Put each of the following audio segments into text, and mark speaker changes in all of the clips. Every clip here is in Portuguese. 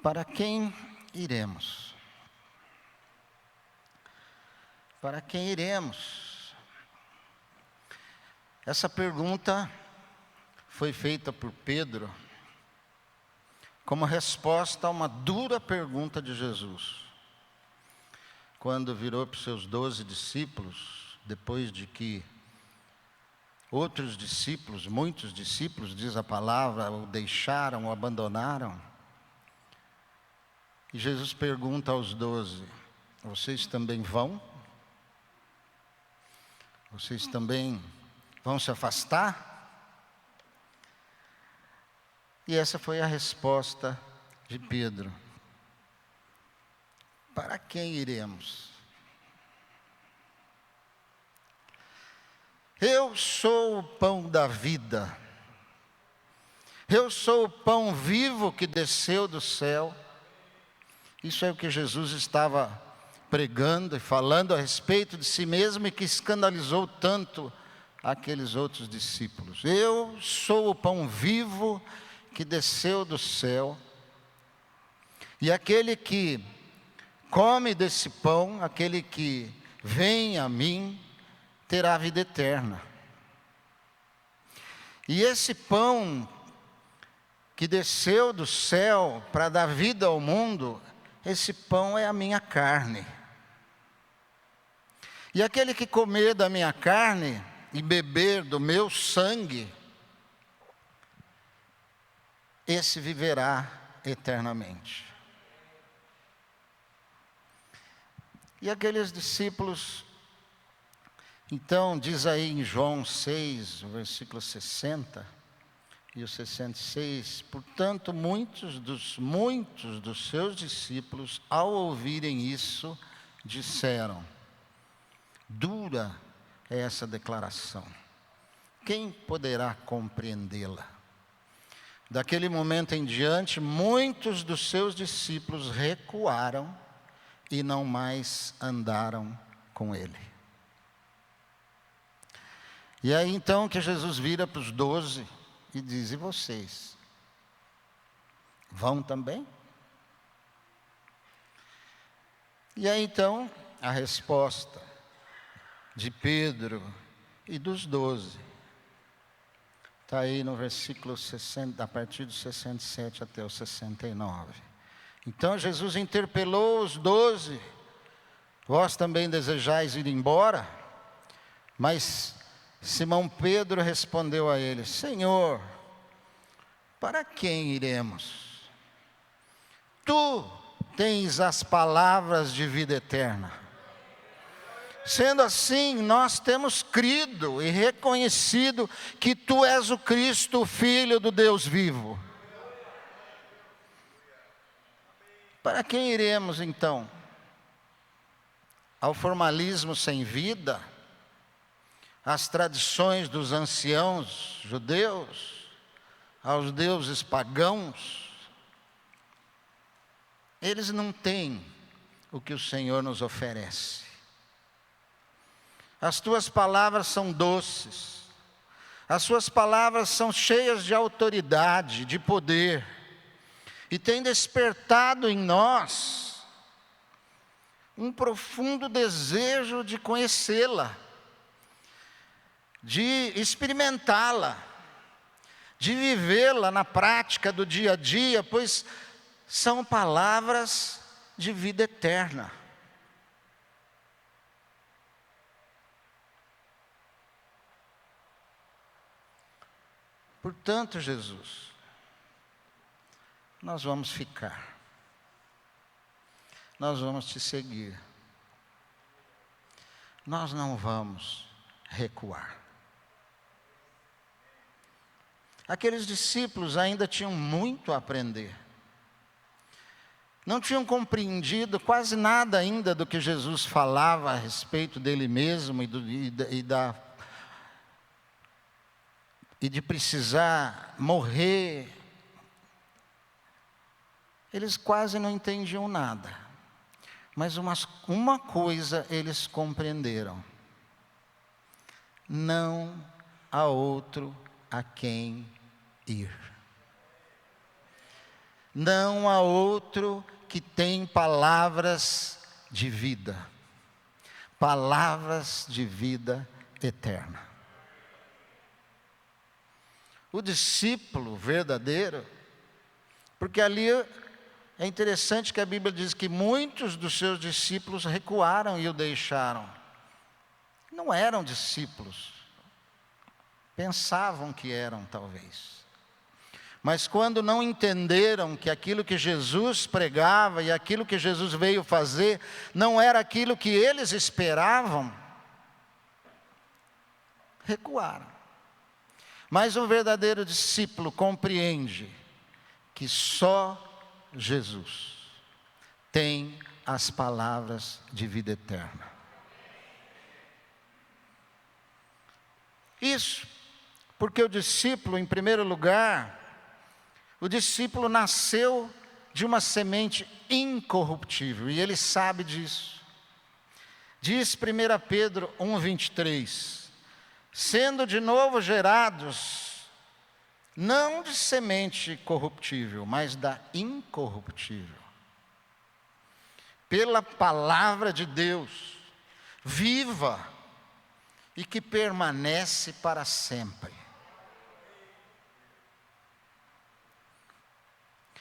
Speaker 1: Para quem iremos? Para quem iremos? Essa pergunta foi feita por Pedro como resposta a uma dura pergunta de Jesus. Quando virou para os seus 12 discípulos, depois de que outros discípulos, muitos discípulos, diz a palavra, o deixaram, o abandonaram. E Jesus pergunta aos 12, vocês também vão? Vocês também vão se afastar? E essa foi a resposta de Pedro. Para quem iremos? Eu sou o pão da vida. Eu sou o pão vivo que desceu do céu. Isso é o que Jesus estava pregando e falando a respeito de si mesmo e que escandalizou tanto aqueles outros discípulos. Eu sou o pão vivo que desceu do céu. E aquele que come desse pão, aquele que vem a mim, terá vida eterna. E esse pão que desceu do céu para dar vida ao mundo, esse pão é a minha carne. E aquele que comer da minha carne e beber do meu sangue, esse viverá eternamente. E aqueles discípulos, então, diz aí em João 6, o versículo 60 e o 66, portanto, muitos dos seus discípulos, ao ouvirem isso, disseram, dura é essa declaração, quem poderá compreendê-la? Daquele momento em diante, muitos dos seus discípulos recuaram e não mais andaram com ele. E aí então que Jesus vira para os 12 e diz, e vocês? Vão também? E aí então a resposta de Pedro e dos 12 está aí no versículo 60, a partir do 67 até o 69. Então Jesus interpelou os 12, vós também desejais ir embora? Mas Simão Pedro respondeu a ele, Senhor, para quem iremos? Tu tens as palavras de vida eterna. Sendo assim, nós temos crido e reconhecido que Tu és o Cristo, o Filho do Deus vivo. Para quem iremos então? Ao formalismo sem vida? Às tradições dos anciãos judeus? Aos deuses pagãos? Eles não têm o que o Senhor nos oferece. As Tuas palavras são doces. As Suas palavras são cheias de autoridade, de poder. E tem despertado em nós um profundo desejo de conhecê-la, de experimentá-la, de vivê-la na prática do dia a dia, pois são palavras de vida eterna. Portanto, Jesus, nós vamos ficar, nós vamos Te seguir, nós não vamos recuar. Aqueles discípulos ainda tinham muito a aprender, não tinham compreendido quase nada ainda do que Jesus falava a respeito dele mesmo e de precisar morrer. Eles quase não entendiam nada, mas uma coisa eles compreenderam: não há outro a quem ir. não há outro que tem palavras de vida. Palavras de vida eterna. O discípulo verdadeiro, porque ali é interessante que a Bíblia diz que muitos dos seus discípulos recuaram e o deixaram. Não eram discípulos, pensavam que eram talvez. Mas quando não entenderam que aquilo que Jesus pregava e aquilo que Jesus veio fazer não era aquilo que eles esperavam, recuaram. Mas um verdadeiro discípulo compreende que só Jesus tem as palavras de vida eterna. Isso porque o discípulo, em primeiro lugar, o discípulo nasceu de uma semente incorruptível, e ele sabe disso. Diz 1 Pedro 1,23, sendo de novo gerados, não de semente corruptível, mas da incorruptível, pela palavra de Deus, viva e que permanece para sempre.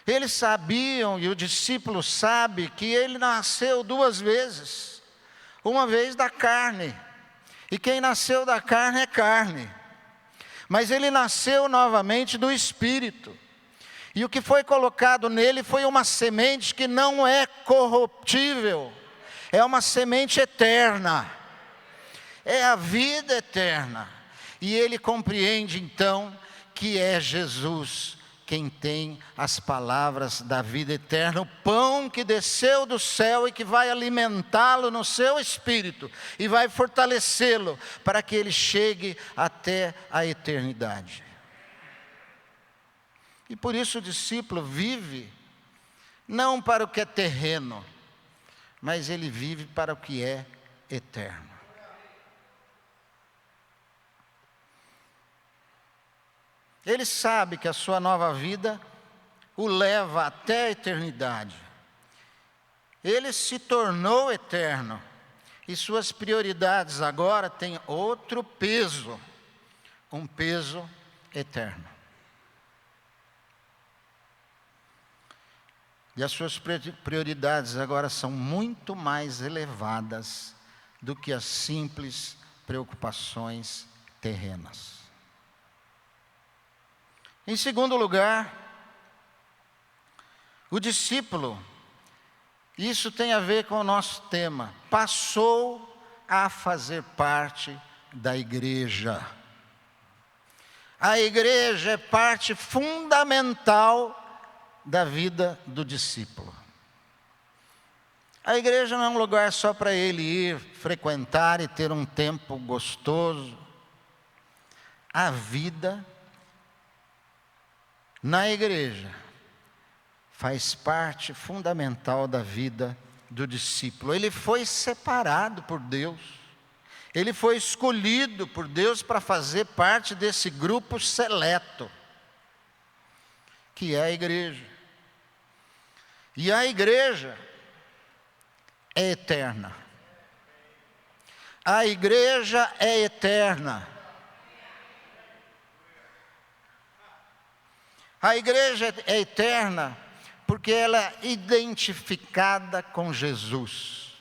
Speaker 1: Eles sabiam, e o discípulo sabe, que ele nasceu duas vezes. Uma vez da carne, e quem nasceu da carne é carne. Mas ele nasceu novamente do Espírito. E o que foi colocado nele foi uma semente que não é corruptível. É uma semente eterna. É a vida eterna. E ele compreende então que é Jesus quem tem as palavras da vida eterna, o pão que desceu do céu e que vai alimentá-lo no seu espírito e vai fortalecê-lo para que ele chegue até a eternidade. E por isso o discípulo vive não para o que é terreno, mas ele vive para o que é eterno. Ele sabe que a sua nova vida o leva até a eternidade. Ele se tornou eterno. E suas prioridades agora têm outro peso. Um peso eterno. E as suas prioridades agora são muito mais elevadas do que as simples preocupações terrenas. Em segundo lugar, o discípulo, isso tem a ver com o nosso tema, passou a fazer parte da igreja. A igreja é parte fundamental da vida do discípulo. A igreja não é um lugar só para ele ir, frequentar e ter um tempo gostoso. A vida na igreja faz parte fundamental da vida do discípulo. Ele foi separado por Deus. Ele foi escolhido por Deus para fazer parte desse grupo seleto, que é a igreja. E a igreja é eterna. A igreja é eterna. A igreja é eterna porque ela é identificada com Jesus.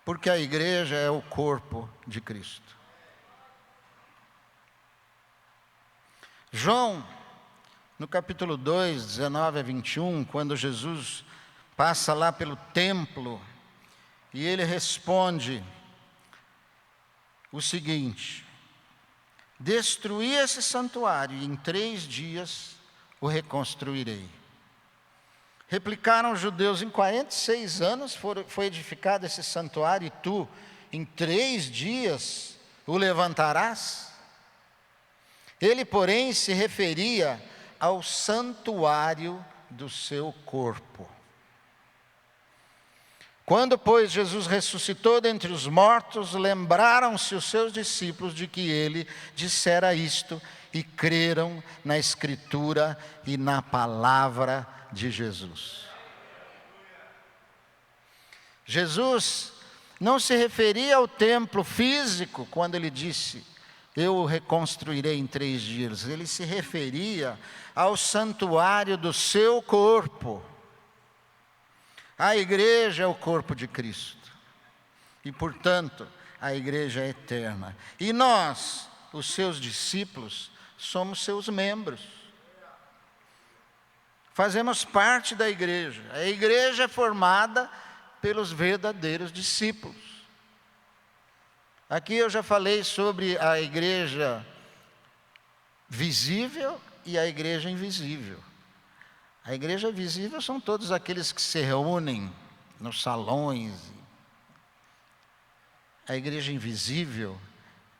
Speaker 1: Porque a igreja é o corpo de Cristo. João, no capítulo 2, 19 a 21, quando Jesus passa lá pelo templo, e ele responde o seguinte: destruí esse santuário e em 3 dias o reconstruirei. Replicaram os judeus: em 46 anos foi edificado esse santuário e tu em 3 dias o levantarás? Ele, porém, se referia ao santuário do seu corpo. Quando, pois, Jesus ressuscitou dentre os mortos, lembraram-se os seus discípulos de que ele dissera isto e creram na Escritura e na palavra de Jesus. Jesus não se referia ao templo físico quando ele disse: eu o reconstruirei em 3 dias. Ele se referia ao santuário do seu corpo. A igreja é o corpo de Cristo. E, portanto, a igreja é eterna. E nós, os seus discípulos, somos seus membros. Fazemos parte da igreja. A igreja é formada pelos verdadeiros discípulos. Aqui eu já falei sobre a igreja visível e a igreja invisível. A igreja visível são todos aqueles que se reúnem nos salões. A igreja invisível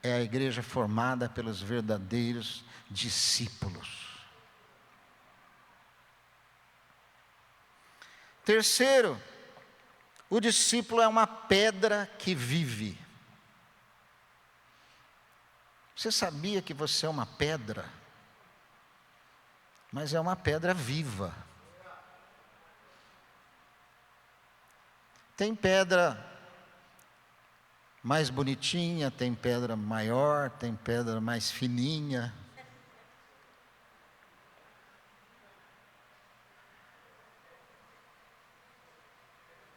Speaker 1: é a igreja formada pelos verdadeiros discípulos. Terceiro, o discípulo é uma pedra que vive. Você sabia que você é uma pedra? Mas é uma pedra viva. Tem pedra mais bonitinha, tem pedra maior, tem pedra mais fininha.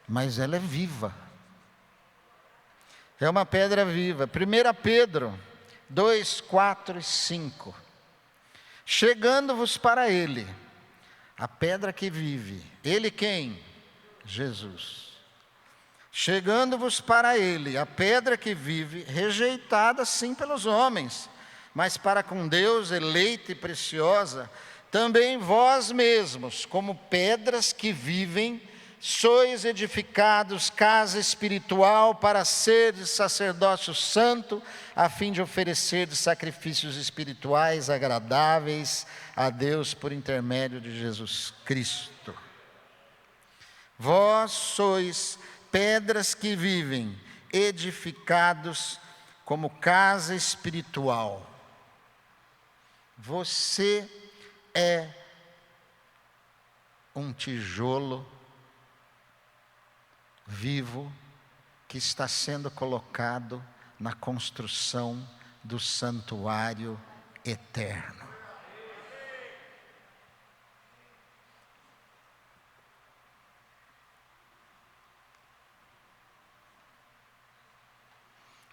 Speaker 1: Mas ela é viva. É uma pedra viva. 1 Pedro 2, 4 e 5. Chegando-vos para ele, a pedra que vive. Ele quem? Jesus. Chegando-vos para ele, a pedra que vive, rejeitada sim pelos homens, mas para com Deus eleita e preciosa, também vós mesmos, como pedras que vivem, sois edificados casa espiritual para seres sacerdócio santo, a fim de oferecer sacrifícios espirituais agradáveis a Deus por intermédio de Jesus Cristo. Vós sois pedras que vivem, edificados como casa espiritual. Você é um tijolo vivo que está sendo colocado na construção do santuário eterno.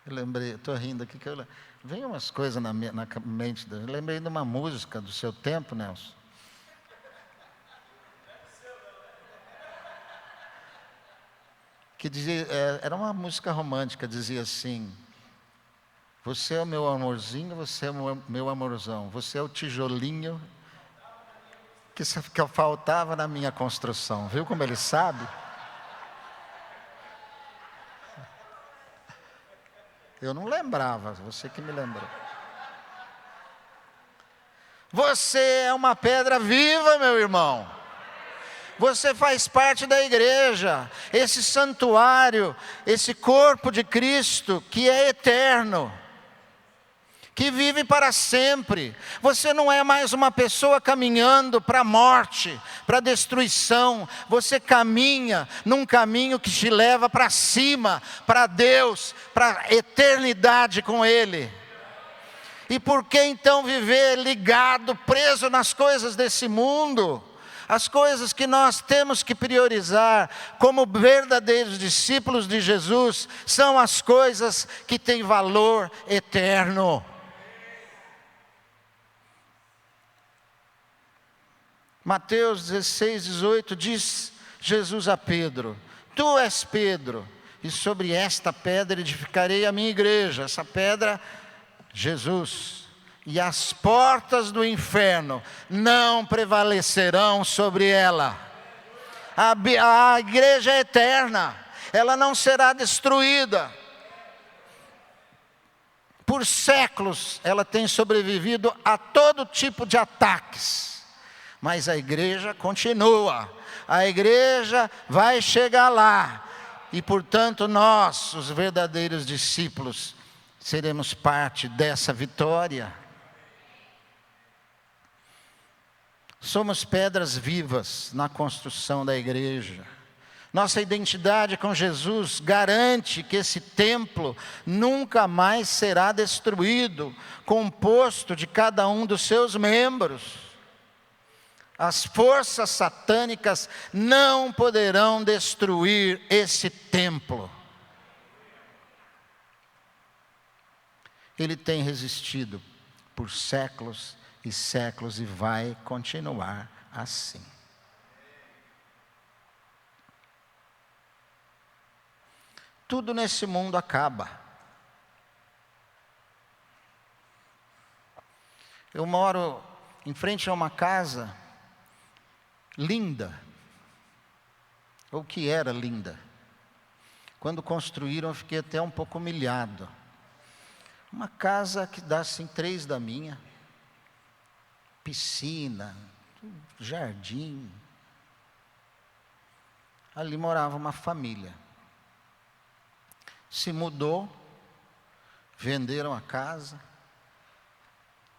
Speaker 1: Eu lembrei, estou rindo aqui, vem umas coisas na mente, eu lembrei de uma música do seu tempo, Nelson. Que dizia, era uma música romântica, dizia assim: você é o meu amorzinho, você é o meu amorzão, você é o tijolinho que faltava na minha construção. Viu como ele sabe? Eu não lembrava, você que me lembrou. Você é uma pedra viva, meu irmão. Você faz parte da igreja, esse santuário, esse corpo de Cristo que é eterno, que vive para sempre. Você não é mais uma pessoa caminhando para a morte, para a destruição. Você caminha num caminho que te leva para cima, para Deus, para a eternidade com Ele. E por que então viver ligado, preso nas coisas desse mundo? As coisas que nós temos que priorizar como verdadeiros discípulos de Jesus são as coisas que têm valor eterno. Mateus 16, 18 diz Jesus a Pedro: tu és Pedro, e sobre esta pedra edificarei a minha igreja. Essa pedra, Jesus. E as portas do inferno não prevalecerão sobre ela. A igreja é eterna, ela não será destruída. Por séculos ela tem sobrevivido a todo tipo de ataques, mas a igreja continua. A igreja vai chegar lá, e, portanto, nós, os verdadeiros discípulos, seremos parte dessa vitória. Somos pedras vivas na construção da igreja. Nossa identidade com Jesus garante que esse templo nunca mais será destruído, composto de cada um dos seus membros. As forças satânicas não poderão destruir esse templo. Ele tem resistido por séculos e séculos e vai continuar assim. Tudo nesse mundo acaba. Eu moro em frente a uma casa linda, ou que era linda. Quando construíram, eu fiquei até um pouco humilhado. Uma casa que dá assim 3 da minha, piscina, jardim. Ali morava uma família. Se mudou, venderam a casa,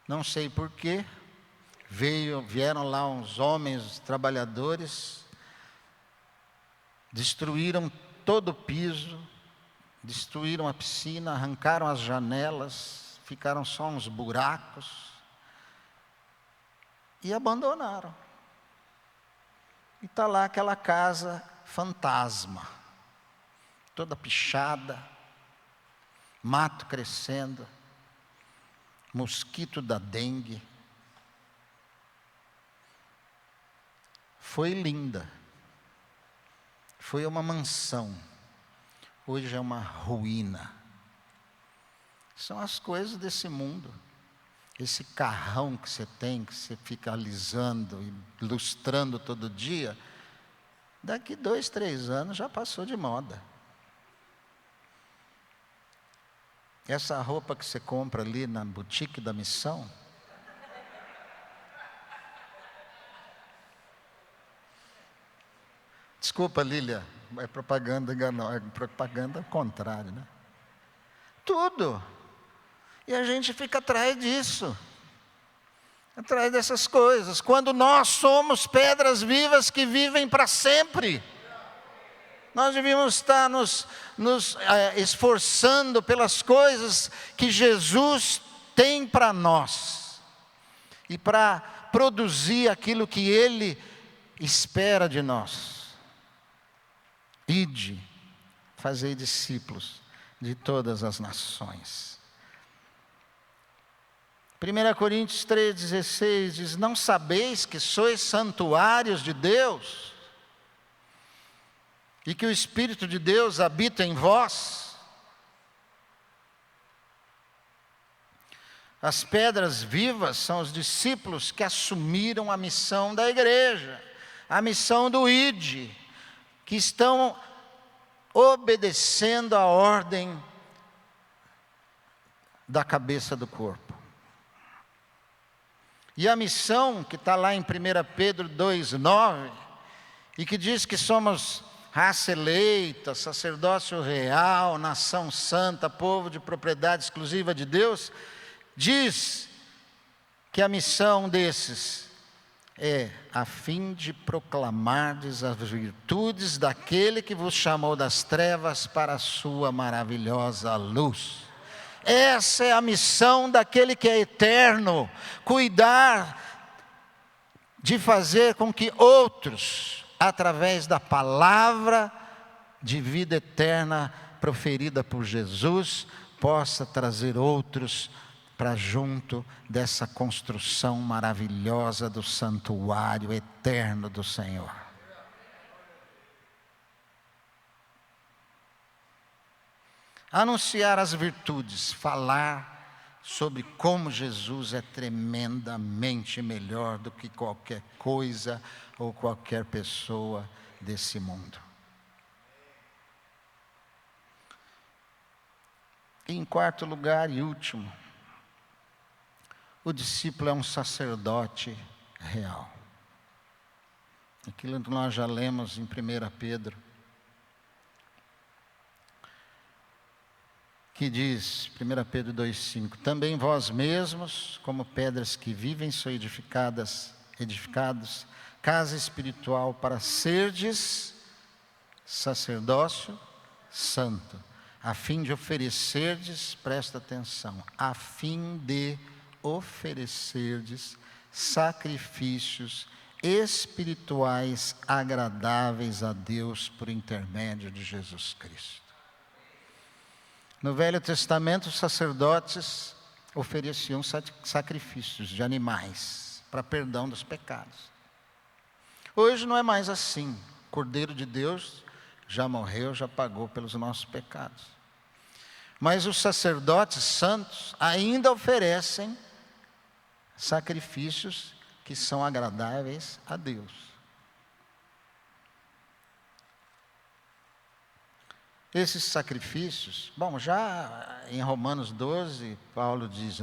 Speaker 1: não sei porquê, vieram lá uns homens trabalhadores, destruíram todo o piso, destruíram a piscina, arrancaram as janelas, ficaram só uns buracos e abandonaram. E está lá aquela casa fantasma, toda pichada, mato crescendo, mosquito da dengue. Foi linda, foi uma mansão, hoje é uma ruína. São as coisas desse mundo. Esse carrão que você tem, que você fica alisando e lustrando todo dia, daqui 2, 3 anos já passou de moda. Essa roupa que você compra ali na boutique da missão, desculpa, Lília, é propaganda enganosa, é propaganda ao contrário, né? Tudo. E a gente fica atrás disso, atrás dessas coisas, quando nós somos pedras vivas que vivem para sempre. Nós devíamos estar nos esforçando pelas coisas que Jesus tem para nós, e para produzir aquilo que Ele espera de nós. Ide, fazei discípulos de todas as nações. 1 Coríntios 3,16 diz: não sabeis que sois santuários de Deus, e que o Espírito de Deus habita em vós? As pedras vivas são os discípulos que assumiram a missão da igreja, a missão do ID, que estão obedecendo a ordem da cabeça do corpo. E a missão que está lá em 1 Pedro 2,9, e que diz que somos raça eleita, sacerdócio real, nação santa, povo de propriedade exclusiva de Deus, diz que a missão desses é a fim de proclamardes as virtudes daquele que vos chamou das trevas para a sua maravilhosa luz. Essa é a missão daquele que é eterno, cuidar de fazer com que outros, através da palavra de vida eterna proferida por Jesus, possa trazer outros para junto dessa construção maravilhosa do santuário eterno do Senhor. Anunciar as virtudes, falar sobre como Jesus é tremendamente melhor do que qualquer coisa ou qualquer pessoa desse mundo. E em quarto lugar e último, o discípulo é um sacerdote real. Aquilo que nós já lemos em 1 Pedro. que diz, 1 Pedro 2,5, também vós mesmos, como pedras que vivem, sois edificados, casa espiritual para serdes sacerdócio santo, a fim de oferecerdes, presta atenção, a fim de oferecerdes sacrifícios espirituais agradáveis a Deus por intermédio de Jesus Cristo. No Velho Testamento, os sacerdotes ofereciam sacrifícios de animais para perdão dos pecados. Hoje não é mais assim. O Cordeiro de Deus já morreu, já pagou pelos nossos pecados. Mas os sacerdotes santos ainda oferecem sacrifícios que são agradáveis a Deus. Esses sacrifícios, bom, já em Romanos 12, Paulo diz,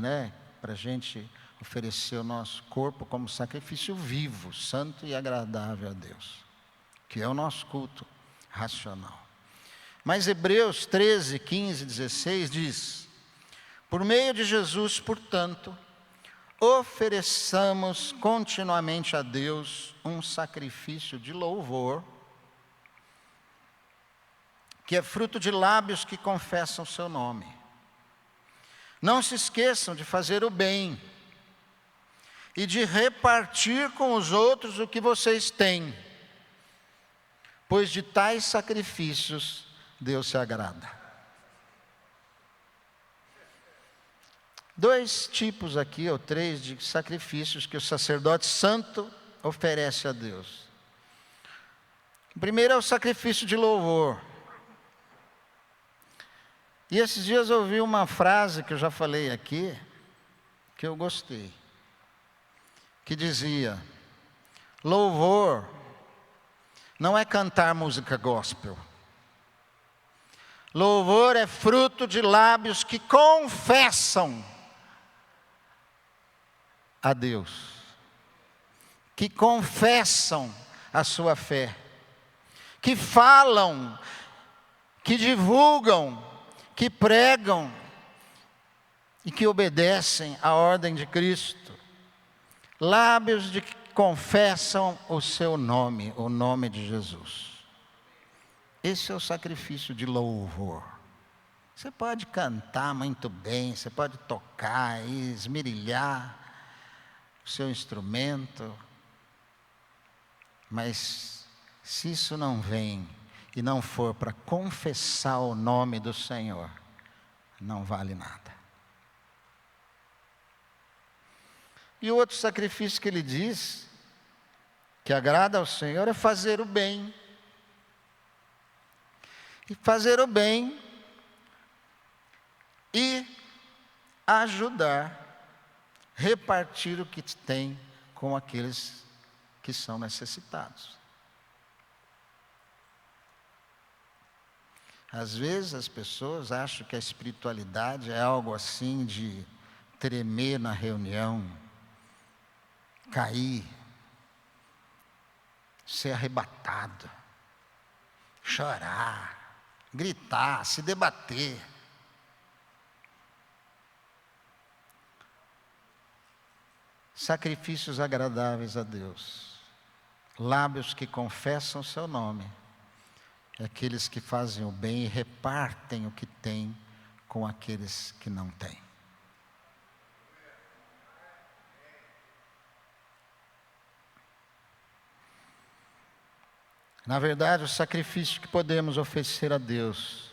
Speaker 1: para a gente oferecer o nosso corpo como sacrifício vivo, santo e agradável a Deus, que é o nosso culto racional. Mas Hebreus 13, 15, 16 diz, por meio de Jesus, portanto, ofereçamos continuamente a Deus um sacrifício de louvor, que é fruto de lábios que confessam o seu nome. Não se esqueçam de fazer o bem e de repartir com os outros o que vocês têm, pois de tais sacrifícios Deus se agrada. 2 tipos aqui, ou 3, de sacrifícios que o sacerdote santo oferece a Deus. O primeiro é o sacrifício de louvor. E esses dias eu ouvi uma frase que eu já falei aqui, que eu gostei, que dizia, louvor não é cantar música gospel. Louvor é fruto de lábios que confessam a Deus, que confessam a sua fé, que falam, que divulgam, que pregam e que obedecem à ordem de Cristo. Lábios de que confessam o seu nome, o nome de Jesus. Esse é o sacrifício de louvor. Você pode cantar muito bem, você pode tocar e esmerilhar o seu instrumento, mas se isso não vem e não for para confessar o nome do Senhor, não vale nada. E o outro sacrifício que ele diz, que agrada ao Senhor, é fazer o bem. E fazer o bem e ajudar, repartir o que tem com aqueles que são necessitados. Às vezes as pessoas acham que a espiritualidade é algo assim de tremer na reunião, cair, ser arrebatado, chorar, gritar, se debater. Sacrifícios agradáveis a Deus, lábios que confessam o seu nome, aqueles que fazem o bem e repartem o que têm com aqueles que não têm. Na verdade, o sacrifício que podemos oferecer a Deus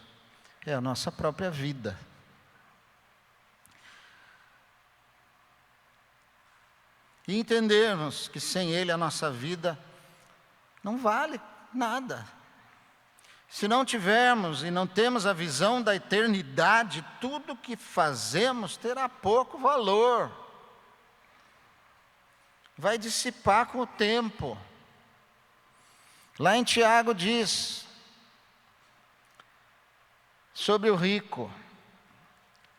Speaker 1: é a nossa própria vida. E entendermos que sem Ele a nossa vida não vale nada. Se não tivermos e não temos a visão da eternidade, tudo que fazemos terá pouco valor. Vai dissipar com o tempo. Lá em Tiago diz sobre o rico.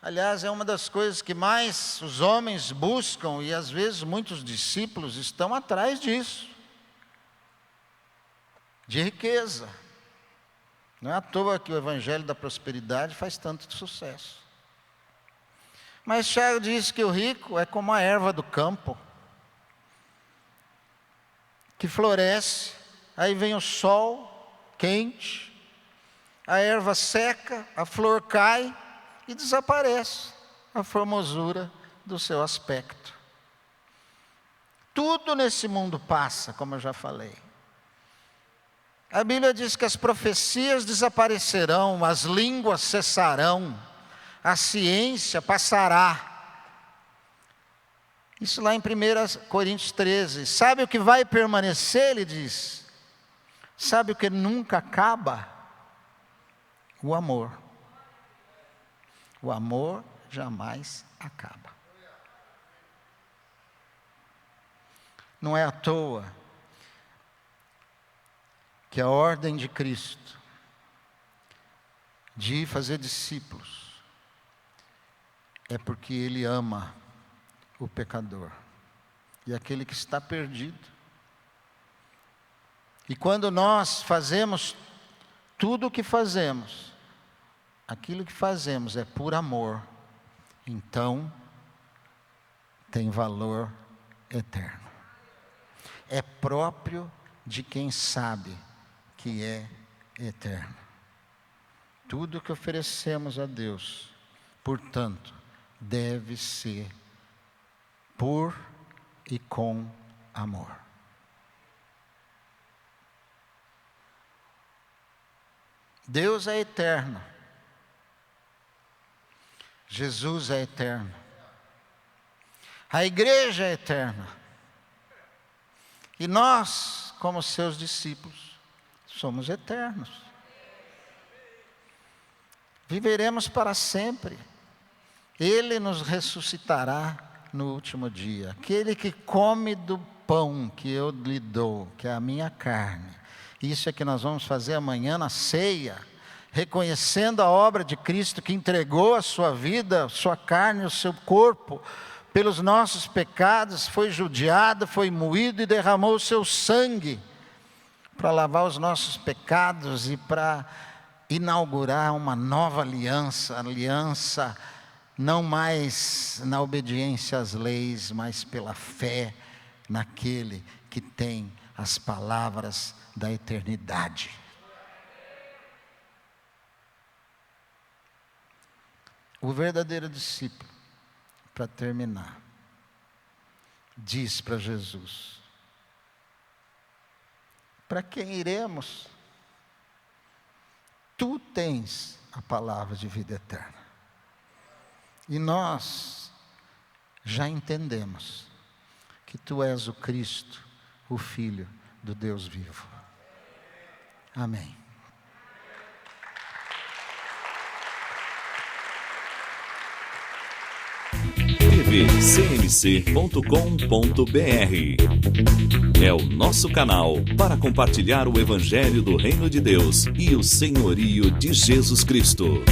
Speaker 1: Aliás, é uma das coisas que mais os homens buscam e às vezes muitos discípulos estão atrás disso. De riqueza. Não é à toa que o evangelho da prosperidade faz tanto sucesso. Mas Tiago diz que o rico é como a erva do campo, que floresce, aí vem o sol quente, a erva seca, a flor cai e desaparece a formosura do seu aspecto. Tudo nesse mundo passa, como eu já falei. A Bíblia diz que as profecias desaparecerão, as línguas cessarão, a ciência passará. Isso lá em 1 Coríntios 13. Sabe o que vai permanecer, ele diz? Sabe o que nunca acaba? O amor. O amor jamais acaba. Não é à toa que a ordem de Cristo de fazer discípulos é porque Ele ama o pecador e aquele que está perdido. E quando nós fazemos tudo o que fazemos, aquilo que fazemos é por amor, então tem valor eterno. É próprio de quem sabe que é eterno. Tudo que oferecemos a Deus, portanto, deve ser por e com amor. Deus é eterno. Jesus é eterno. A igreja é eterna. E nós, como seus discípulos, somos eternos. Viveremos para sempre. Ele nos ressuscitará no último dia. Aquele que come do pão que eu lhe dou, que é a minha carne. Isso é que nós vamos fazer amanhã na ceia, reconhecendo a obra de Cristo que entregou a sua vida, a sua carne, o seu corpo, pelos nossos pecados, foi judiado, foi moído e derramou o seu sangue para lavar os nossos pecados e para inaugurar uma nova aliança não mais na obediência às leis, mas pela fé naquele que tem as palavras da eternidade. O verdadeiro discípulo, para terminar, diz para Jesus: para quem iremos? Tu tens a palavra de vida eterna. E nós já entendemos que tu és o Cristo, o Filho do Deus vivo. Amém. tvcmc.com.br é o nosso canal para compartilhar o Evangelho do Reino de Deus e o senhorio de Jesus Cristo.